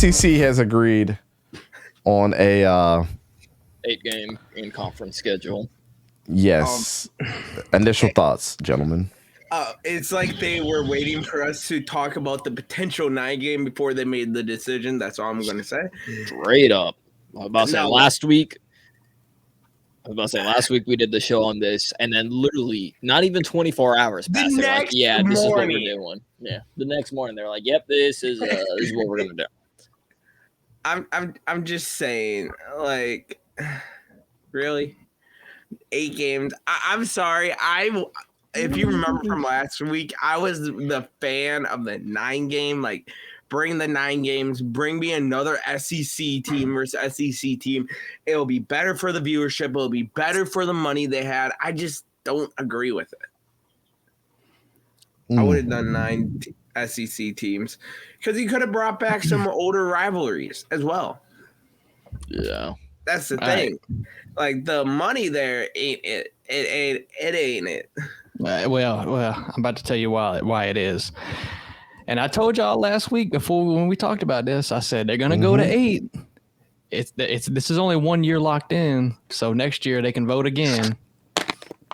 ACC has agreed on a 8-game in conference schedule. Yes. Initial thoughts, gentlemen. It's like they were waiting for us to talk about the potential 9-game before they made the decision. That's all I'm going to say. Straight up. I was about to say last week we did the show on this, and then literally not even 24 hours passed. They're like, yeah, this is what we're doing. Yeah. The next morning they're like, yep, this is what we're gonna do. I'm just saying, like, really? 8 games. I'm sorry. If you remember from last week, I was the fan of the 9-game. Like, bring the 9 games. Bring me another SEC team versus SEC team. It'll be better for the viewership. It'll be better for the money they had. I just don't agree with it. I would have done 9 SEC teams because you could have brought back some older rivalries as well. Yeah, that's the thing. Like, the money there ain't it. It ain't it. Well, I'm about to tell you why it is. And I told y'all last week when we talked about this, I said they're gonna go to 8. This is only 1 year locked in, so next year they can vote again.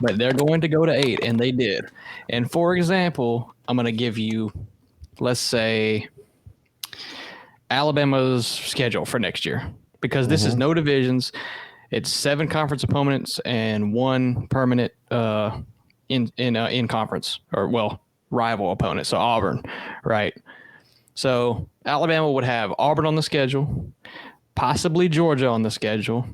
But they're going to go to 8, and they did. And for example, I'm gonna give you, let's say, Alabama's schedule for next year, because this is no divisions. It's 7 conference opponents and 1 permanent in conference, or rival opponent. So Auburn, right? So Alabama would have Auburn on the schedule, possibly Georgia on the schedule,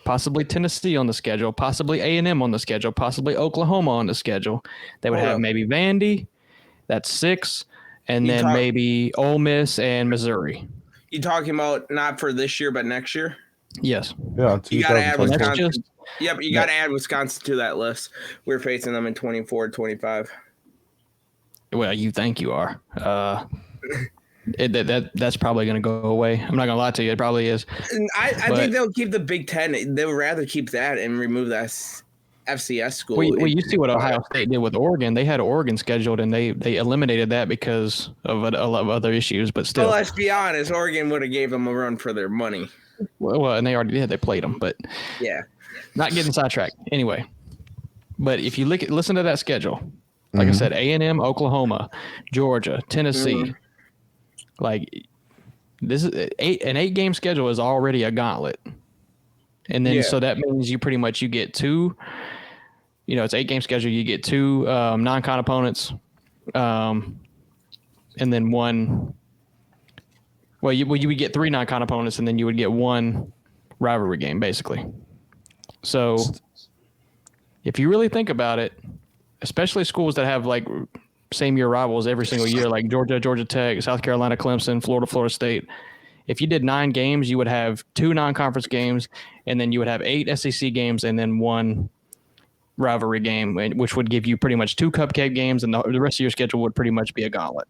possibly Tennessee on the schedule, possibly A&M on the schedule, possibly Oklahoma on the schedule. They would have maybe Vandy, that's 6, and then maybe Ole Miss and Missouri. You talking about not for this year, but next year? Yes. Yeah. You got to add Wisconsin. Yep, you got to add Wisconsin to that list. We're facing them in 24, 25. Well, you think you are. That's probably going to go away. I'm not going to lie to you. It probably is. I think they'll keep the Big Ten. They would rather keep that and remove that FCS school. Well, you see what Ohio State did with Oregon. They had Oregon scheduled, and they eliminated that because of a lot of other issues. But still, well, let's be honest. Oregon would have gave them a run for their money. Well, and they already did. They played them, but yeah, not getting sidetracked anyway. But if you listen to that schedule, like I said, A&M, Oklahoma, Georgia, Tennessee, like this is an 8-game schedule is already a gauntlet. And then so that means you get 2. It's 8-game schedule. You get 2 non-con opponents, and then 1. Well, you would get 3 non-con opponents, and then you would get 1 rivalry game, basically. So, if you really think about it, especially schools that have like same-year rivals every single year, like Georgia, Georgia Tech, South Carolina, Clemson, Florida, Florida State, if you did 9 games, you would have 2 non-conference games, and then you would have 8 SEC games, and then 1 rivalry game, which would give you pretty much 2 cupcake games, and the rest of your schedule would pretty much be a gauntlet.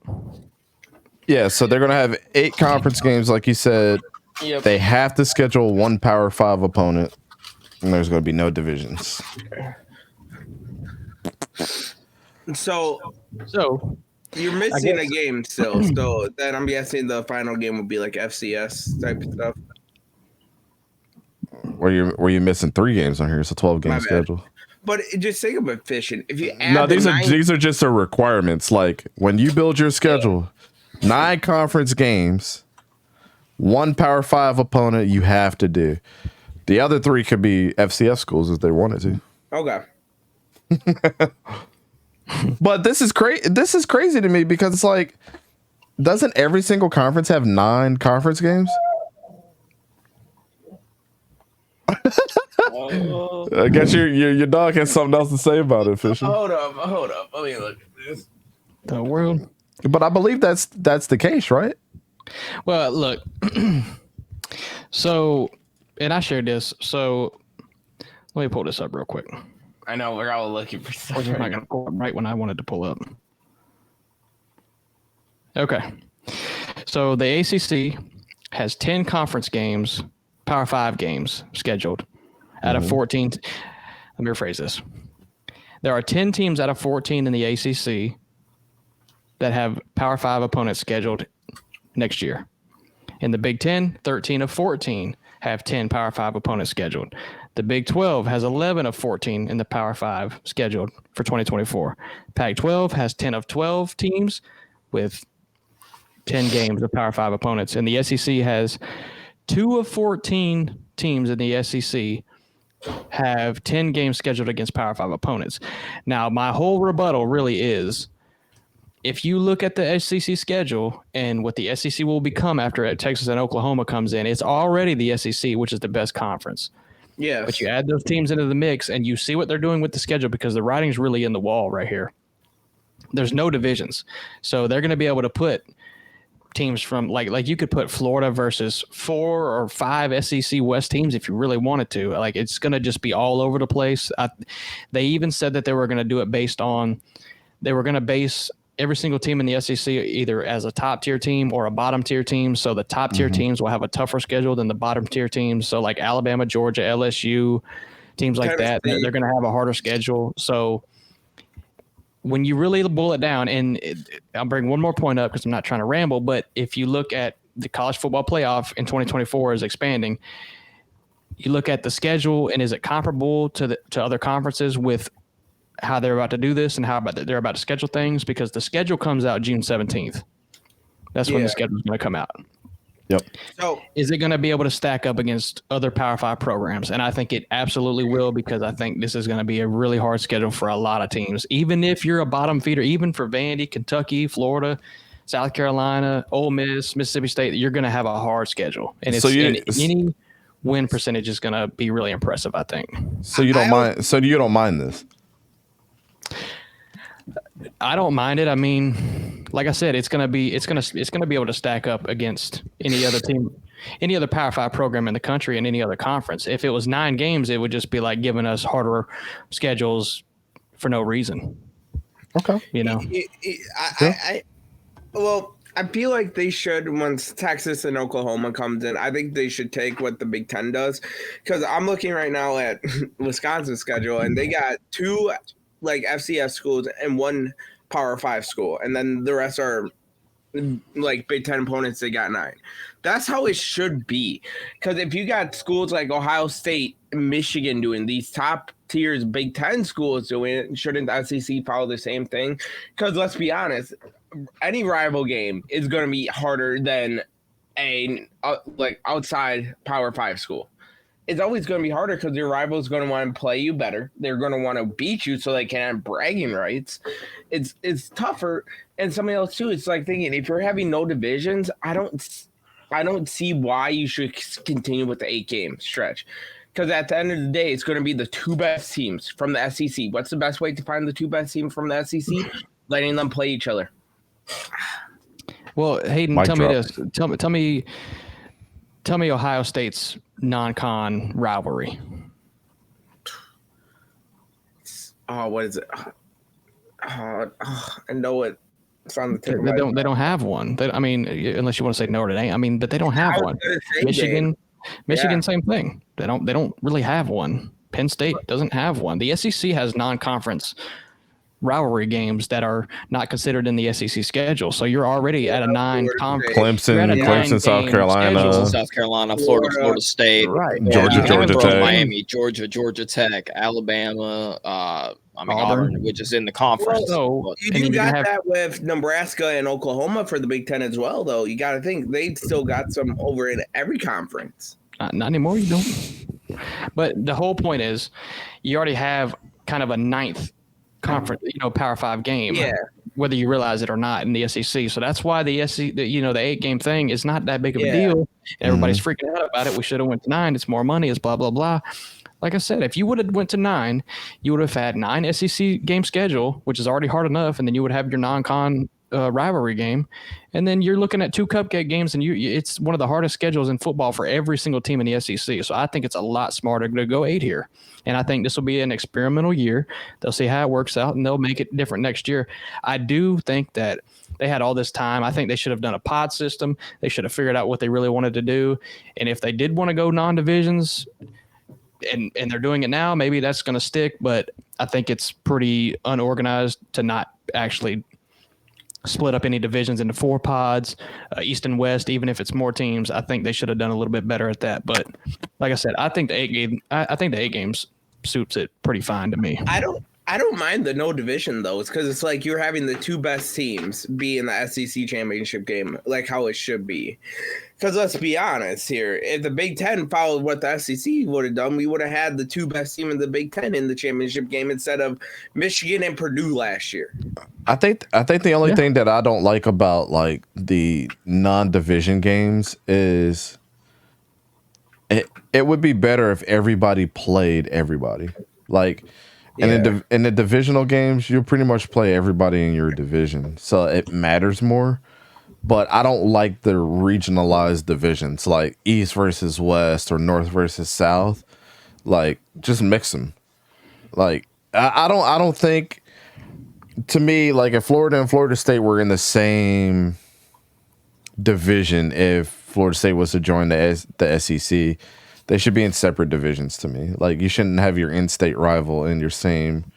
Yeah, so they're going to have 8 conference games, like you said. Yep. They have to schedule 1 Power 5 opponent, and there's going to be no divisions. So you're missing a game still. So then I'm guessing the final game would be like FCS type of stuff. Were you missing 3 games on here? It's a 12-game schedule. But just think about fishing. If you add these are just the requirements. Like when you build your schedule. 9 conference games, 1 Power 5 opponent you have to do. The other 3 could be FCS schools if they wanted to. Okay. But this is crazy to me because it's like, doesn't every single conference have 9 conference games? I guess your dog has something else to say about it, Fisher. Hold up. Let me look at this. The world. But I believe that's the case, right? Well, look. So, and I shared this. So, let me pull this up real quick. I know we're all looking for something. I'm not going to pull up right when I wanted to pull up. Okay. So, the ACC has 10 conference games, Power 5 games scheduled out of 14. Let me rephrase this. There are 10 teams out of 14 in the ACC that have Power 5 opponents scheduled next year. In the Big 10, 13 of 14 have 10 Power 5 opponents scheduled. The Big 12 has 11 of 14 in the Power 5 scheduled for 2024. Pac-12 has 10 of 12 teams with 10 games of Power 5 opponents. And the SEC has 2 of 14 teams in the SEC have 10 games scheduled against Power 5 opponents. Now, my whole rebuttal really is, if you look at the SEC schedule and what the SEC will become after Texas and Oklahoma comes in, it's already the SEC, which is the best conference. Yeah. But you add those teams into the mix and you see what they're doing with the schedule, because the writing's really in the wall right here. There's no divisions. So they're going to be able to put teams from like you could put Florida versus 4 or 5 SEC West teams if you really wanted to. Like, it's going to just be all over the place. They even said that they were going to do it based on, they were going to base every single team in the SEC either as a top tier team or a bottom tier team. So the top tier teams will have a tougher schedule than the bottom tier teams. So like Alabama, Georgia, LSU, teams like that, they're going to have a harder schedule. So when you really boil it down, and I'll bring one more point up because I'm not trying to ramble, but if you look at the college football playoff in 2024 is expanding, you look at the schedule and is it comparable to other conferences with how they're about to do this and how they're about to schedule things? Because the schedule comes out June 17th. That's when the schedule is going to come out. Yep. So is it going to be able to stack up against other Power 5 programs? And I think it absolutely will, because I think this is going to be a really hard schedule for a lot of teams. Even if you're a bottom feeder, even for Vandy, Kentucky, Florida, South Carolina, Ole Miss, Mississippi State, you're going to have a hard schedule. And any win percentage is going to be really impressive, I think. So you don't mind? So you don't mind this? I don't mind it. I mean, like I said, it's gonna be able to stack up against any other team, any other Power 5 program in the country, and any other conference. If it was 9 games, it would just be like giving us harder schedules for no reason. Okay. You know. I feel like they should, once Texas and Oklahoma comes in, I think they should take what the Big Ten does, because I'm looking right now at Wisconsin's schedule, and they got 2 like FCS schools and 1 Power 5 school, and then the rest are like Big Ten opponents. They got 9. That's how it should be, because if you got schools like Ohio State, Michigan doing these top tiers, Big Ten schools doing it, shouldn't the SEC follow the same thing? Because let's be honest, any rival game is going to be harder than a like outside Power 5 school. It's always going to be harder because your rival is going to want to play you better. They're going to want to beat you so they can have bragging rights. It's tougher. And something else too, it's like thinking, if you're having no divisions, I don't see why you should continue with the 8-game stretch. Because at the end of the day, it's going to be the 2 best teams from the SEC. What's the best way to find the 2 best teams from the SEC? Letting them play each other. Well, Hayden, tell me this. Tell me Ohio State's non-con rivalry. Oh, what is it? I know it. It's on the tip. They don't have one. Unless you want to say Notre Dame. I mean, but they don't have one. Michigan, same thing. They don't really have one. Penn State doesn't have one. The SEC has non-conference rivalry games that are not considered in the SEC schedule. So you're already at a 9 conference. Clemson, South Carolina, Florida State, right? Georgia Tech, Miami, Georgia Tech, Alabama, Auburn, which is in the conference. So you got that with Nebraska and Oklahoma for the Big Ten as well, though. You got to think they still got some over in every conference. Not anymore, you don't. But the whole point is, you already have kind of a 9th conference, Power 5 game, whether you realize it or not, in the SEC. So that's why the SEC, the 8-game thing is not that big of a deal. Everybody's freaking out about it. We should have went to 9. It's more money. It's blah blah blah. Like I said, if you would have went to 9, you would have had 9 SEC game schedule, which is already hard enough, and then you would have your non-con rivalry game, and then you're looking at 2 cupcake games, and it's one of the hardest schedules in football for every single team in the SEC. So I think it's a lot smarter to go 8 here, and I think this will be an experimental year. They'll see how it works out, and they'll make it different next year. I do think that they had all this time. I think they should have done a pod system. They should have figured out what they really wanted to do, and if they did want to go non-divisions, and they're doing it now, maybe that's going to stick. But I think it's pretty unorganized to not actually split up any divisions into 4 pods, East and West, even if it's more teams. I think they should have done a little bit better at that. But like I said, I think the 8 games suits it pretty fine to me. I don't mind the no division though. It's because it's like you're having the 2 best teams be in the SEC championship game, like how it should be. Because let's be honest here, if the Big Ten followed what the SEC would have done, we would have had the 2 best team in the Big Ten in the championship game instead of Michigan and Purdue last year. I think the only thing that I don't like about like the non-division games is it would be better if everybody played everybody. Like in the divisional games, you pretty much play everybody in your division, so it matters more. But I don't like the regionalized divisions, like East versus West or North versus South. Like, just mix them. Like, I don't think. To me, like if Florida and Florida State were in the same division, if Florida State was to join the SEC, they should be in separate divisions. To me, like you shouldn't have your in-state rival in your same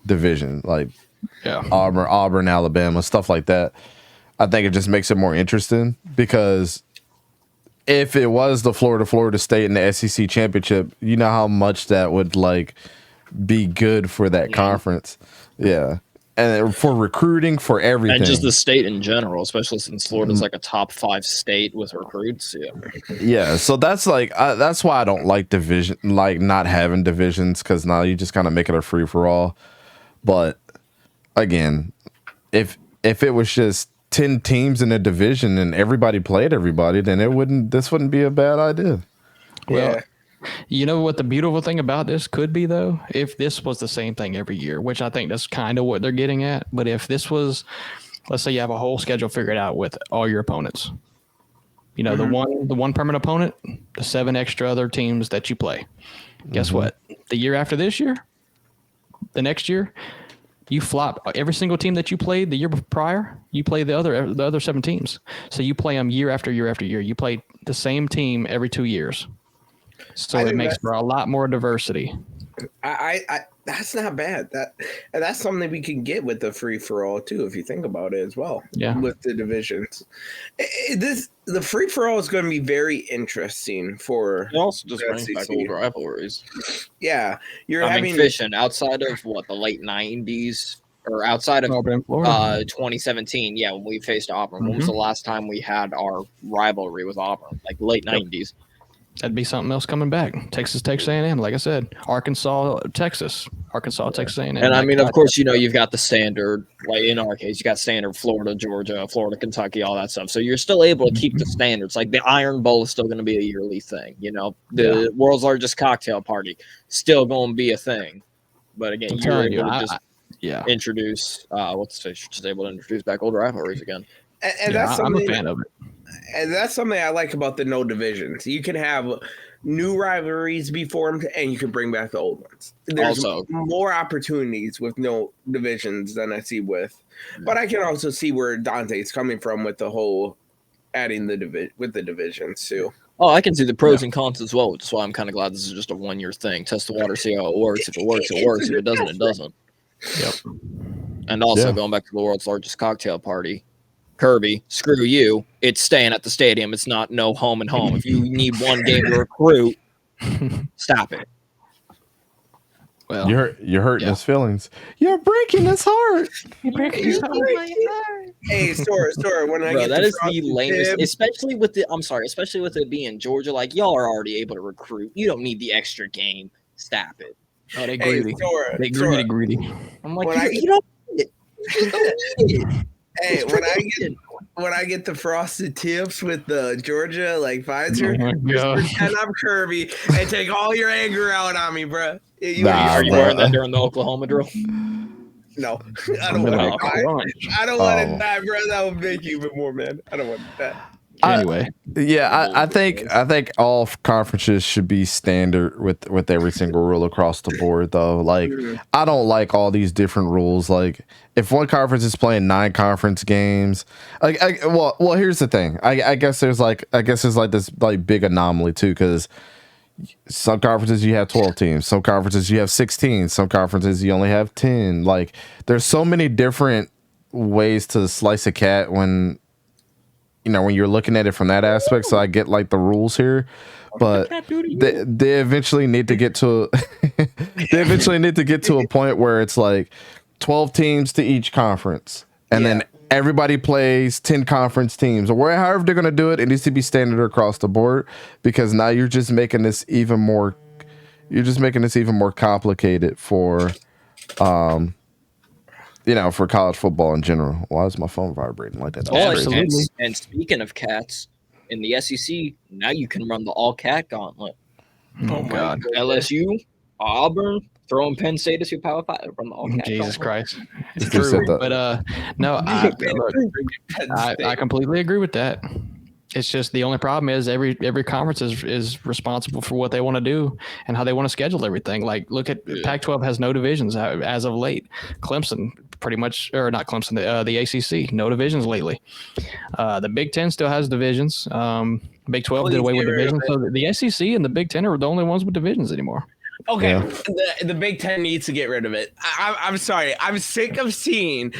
division, like Auburn, Alabama, stuff like that. I think it just makes it more interesting because if it was the Florida State in the SEC championship, you know how much that would like be good for that conference. Yeah. And for recruiting, for everything. And just the state in general, especially since Florida's like a top 5 state with recruits. Yeah. So that's like, that's why I don't like division, like not having divisions, because now you just kind of make it a free for all. But again, if it was just 10 teams in a division and everybody played everybody, then this wouldn't be a bad idea. Well, you know what the beautiful thing about this could be, though? If this was the same thing every year, which I think that's kind of what they're getting at. But if this was, let's say you have a whole schedule figured out with all your opponents, you know, the one permanent opponent, the 7 extra other teams that you play. Guess what? The year after this year, the next year, you flop every single team that you played the year prior. You play the other 7 teams. So you play them year after year after year. You play the same team every 2 years. So it makes for a lot more diversity. I that's not bad. That's something we can get with the free for all too, if you think about it as well. Yeah. With the divisions, the free for all is going to be very interesting for. It also just brings back old rivalries. Yeah, you're having fishing outside of the late '90s or outside of 2017. Yeah, when we faced Auburn. When was the last time we had our rivalry with Auburn? Like late '90s. That'd be something else coming back. Texas A&M, like I said, Arkansas, Texas A&M. And I mean, of course, you've got the standard, like in our case, you got standard Florida, Georgia, Florida, Kentucky, all that stuff. So you're still able to keep the standards. Like the Iron Bowl is still going to be a yearly thing. The world's largest cocktail party still going to be a thing. But again, you're able to just introduce just able to introduce back old rivalries again. And that's I'm a fan of it. And that's something I like about the no divisions. You can have new rivalries be formed, and you can bring back the old ones. There's also more opportunities with no divisions than I see with. But I can also see where Dante's coming from with the whole adding the divisions too. Oh, I can see the pros and cons as well, which is why I'm kind of glad this is just a 1-year thing. Test the water, see how it works. If it works, it works. If it doesn't, it doesn't. Yep. And also going back to the world's largest cocktail party. Kirby, screw you. It's staying at the stadium. It's not no home and home. If you need one game to recruit, stop it. Well, you're hurting his feelings. You're breaking his heart. You're breaking his heart. Hey, Sora, when I get that is the lamest, especially with it being Georgia. Like y'all are already able to recruit. You don't need the extra game. Stop it. Oh, they greedy. Hey, greedy. I'm like, you don't need it. You don't need it. Hey, when I get the frosted tips with the Georgia Pfizer, pretend I'm Kirby and take all your anger out on me, bro. Are you wearing that during the Oklahoma drill? No, I don't want to die. I don't want to die, bro. That would make you even more mad. I don't want that. Anyway, I think all conferences should be standard with every single rule across the board, though. Like, I don't like all these different rules. Like, if one conference is playing 9 conference games, well, here's the thing. I guess there's this big anomaly too, because some conferences you have 12 teams, some conferences you have 16, some conferences you only have 10. Like, there's so many different ways to slice a cat when when you're looking at it from that aspect. So I get like the rules here, but they eventually need to get to a point where it's like 12 teams to each conference, and then everybody plays 10 conference teams, or however they're going to do it. It needs to be standard across the board, because now you're just making this even more complicated for for college football in general. Why is my phone vibrating like that? And speaking of cats, in the SEC, now you can run the all cat gauntlet. Oh God. LSU, Auburn, throwing Penn State as your Power 5 from the all cat. Jesus gauntlet. Christ. It's true. But no, I completely agree with that. It's just the only problem is every conference is responsible for what they want to do and how they want to schedule everything. Like, look at Pac-12 has no divisions as of late. Clemson pretty much, or not Clemson, the ACC, no divisions lately. The Big Ten still has divisions. Big 12 did away with divisions. So the SEC and the Big Ten are the only ones with divisions anymore. Okay, the Big Ten needs to get rid of it. I'm sorry. I'm sick of seeing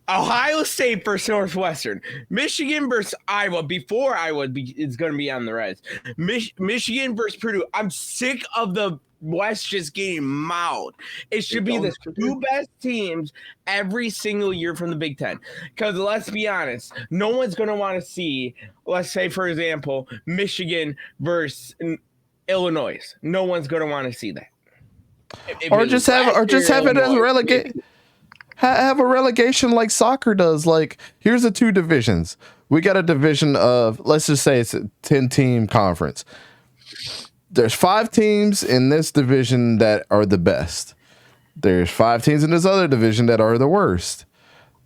Ohio State versus Northwestern, Michigan versus Iowa. Before Iowa is going to be on the rise. Michigan versus Purdue. I'm sick of the West just getting mauled. It should be the two best teams every single year from the Big Ten. Because let's be honest, no one's going to want to see, let's say, for example, Michigan versus Illinois. No one's going to want to see that. Or just have it as have a relegation like soccer does. Like, here's the two divisions. We got a division of, let's just say it's a 10-team conference. There's 5 teams in this division that are the best. There's 5 teams in this other division that are the worst.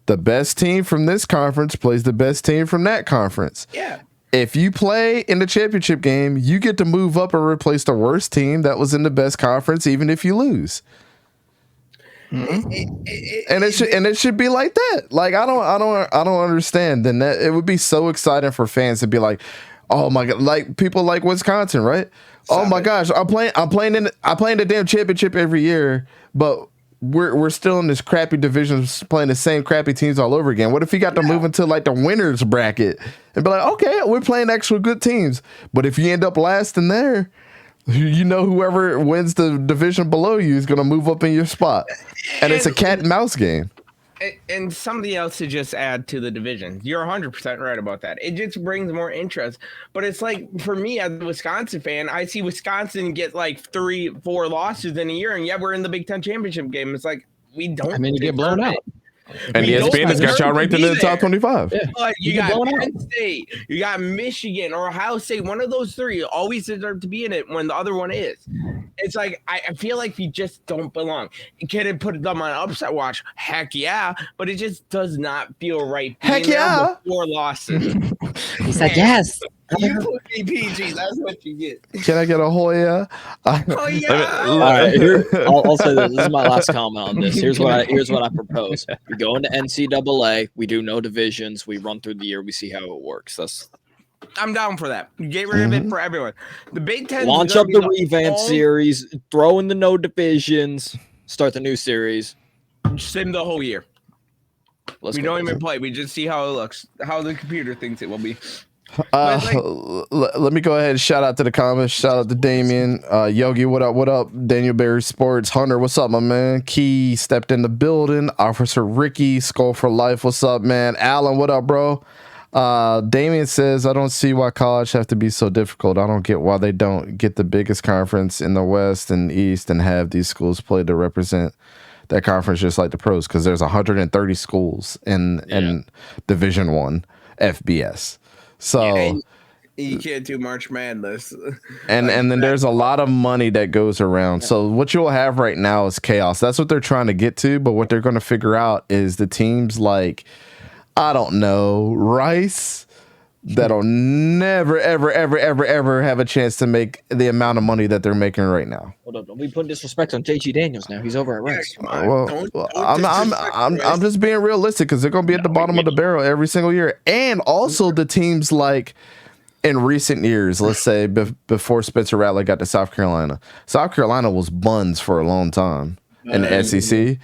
The best team from this conference plays the best team from that conference. Yeah. If you play in the championship game, you get to move up and replace the worst team that was in the best conference, even if you lose. And it should be like that. Like, I don't understand. Then that it would be so exciting for fans to be like, oh my God, like people like Wisconsin, right? Oh my gosh, I'm playing the damn championship every year, but we're still in this crappy division playing the same crappy teams all over again. What if you got to move into like the winners bracket and be like, okay, we're playing actual good teams, but if you end up last in there, whoever wins the division below you is going to move up in your spot, and it's a cat and mouse game. And something else to just add to the division. You're 100% right about that. It just brings more interest. But it's like, for me as a Wisconsin fan, I see Wisconsin get like 3-4 losses in a year, and we're in the Big Ten championship game. It's like, we don't. And then you get blown out. And ESPN has got y'all ranked in the top 25. Yeah. But you got Penn State, you got Michigan or Ohio State. One of those three always deserve to be in it when the other one is. It's like, I feel like you just don't belong. Can it put them on upset watch? Heck yeah. But it just does not feel right. Heck yeah. 4 losses. He said yes. You put me PG. That's what you get. Can I get a Hoya? Oh yeah. All right, I'll say this. This is my last comment on this. Here's what I propose. We go into NCAA. We do no divisions. We run through the year. We see how it works. I'm down for that. Get rid of it for everyone. The Big Ten launch up the revamp series. Throw in the no divisions. Start the new series. Sim the whole year. We don't even play. We just see how it looks. How the computer thinks it will be. Let me go ahead and shout out to the comments. Shout out to Damien, Yogi. What up? Daniel Berry Sports, Hunter. What's up, my man? Key stepped in the building. Officer Ricky, Skull for Life. What's up, man? Alan, what up, bro? Damien says, I don't see why college have to be so difficult. I don't get why they don't get the biggest conference in the West and East and have these schools play to represent that conference just like the pros, because there's 130 schools in Division I FBS. So you can't do March Madness. And then there's a lot of money that goes around. So what you'll have right now is chaos. That's what they're trying to get to. But what they're going to figure out is the teams like, I don't know, Rice, that'll never, ever have a chance to make the amount of money that they're making right now. Hold up, don't be putting disrespect on JG Daniels now. He's over at Rice. I'm just being realistic, because they're going to be at the bottom of the barrel every single year. And also the teams like in recent years, let's say before Spencer Rattler got to South Carolina. South Carolina was buns for a long time in the SEC.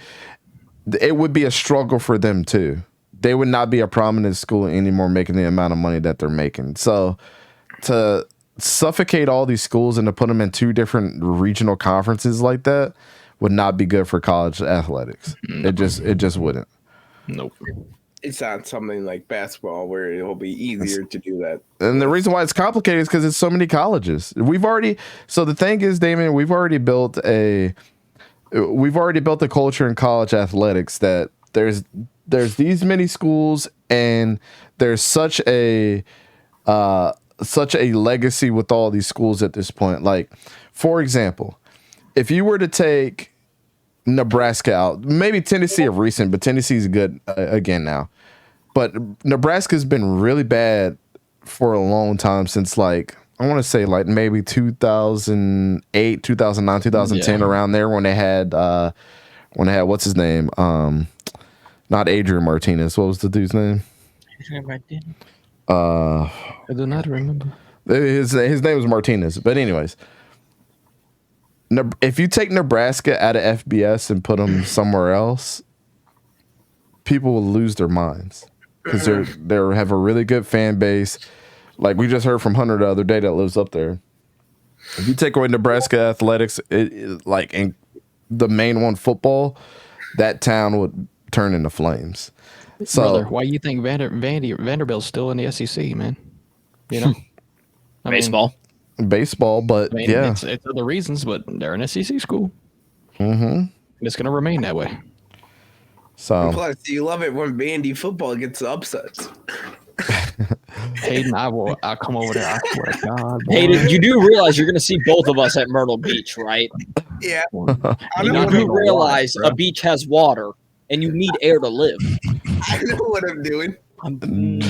It would be a struggle for them too. they would not be a prominent school anymore making the amount of money that they're making. So to suffocate all these schools and to put them in 2 different regional conferences like that would not be good for college athletics. It just wouldn't. Nope. It's not something like basketball where it will be easier to do that. And the reason why it's complicated is because it's so many colleges. So the thing is, Damien, we've already built a culture in college athletics that there's these many schools and there's such a legacy with all these schools at this point. Like, for example, if you were to take Nebraska out, maybe Tennessee of recent, but Tennessee's good again now. But Nebraska's been really bad for a long time since, like, I want to say like maybe 2008, 2009, 2010, around there when they had what's his name? Not Adrian Martinez. What was the dude's name? I do not remember. His name was Martinez. But anyways, if you take Nebraska out of FBS and put them somewhere else, people will lose their minds because they have a really good fan base. Like we just heard from Hunter the other day that lives up there. If you take away Nebraska athletics, like in the main one, football, that town would turn into flames. So Brother, why you think Vanderbilt's still in the SEC, man? You know, I mean, baseball, but yeah, it's other reasons, but they're an SEC school. Mm-hmm. And it's going to remain that way. So Plus, you love it when Vandy football gets upsets. Hayden, I'll come over there. I swear to God. Boy. Hayden, you do realize you're going to see both of us at Myrtle Beach, right? Yeah. You You're not do gonna realize lie, bro. a beach has water, and you need air to live. I know what I'm doing.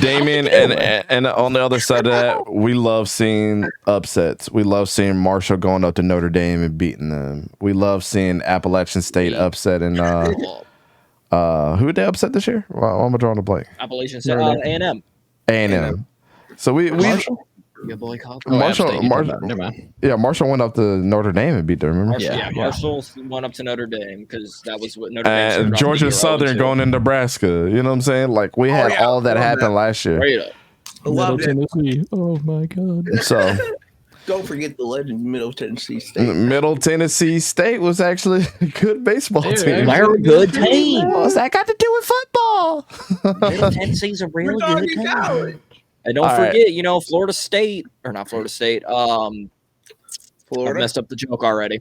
Damien, and on the other side of that, we love seeing upsets. We love seeing Marshall going up to Notre Dame and beating them. We love seeing Appalachian State upset and who did they upset this year? Well, I'm drawing a blank. Appalachian State, A&M. A&M. So we Your boy Cobb. Marshall, Never mind. yeah, Marshall went up to Notre Dame and beat them. Remember? Yeah, Marshall went up to Notre Dame because that was what Notre Dame started And off Georgia the year Southern 0-2. going in Nebraska. You know what I'm saying? Like we had yeah, all that love happen that. last year. Straight up. I love Middle it. Tennessee. Oh my God. So Don't forget the legend Middle Tennessee State. Middle Tennessee State was actually a good baseball team. They're a good team. What's that got to do with football? Middle Tennessee's a really We're good talking team. college. And don't All right. forget, Florida State, or not Florida State. I Florida. messed up the joke already.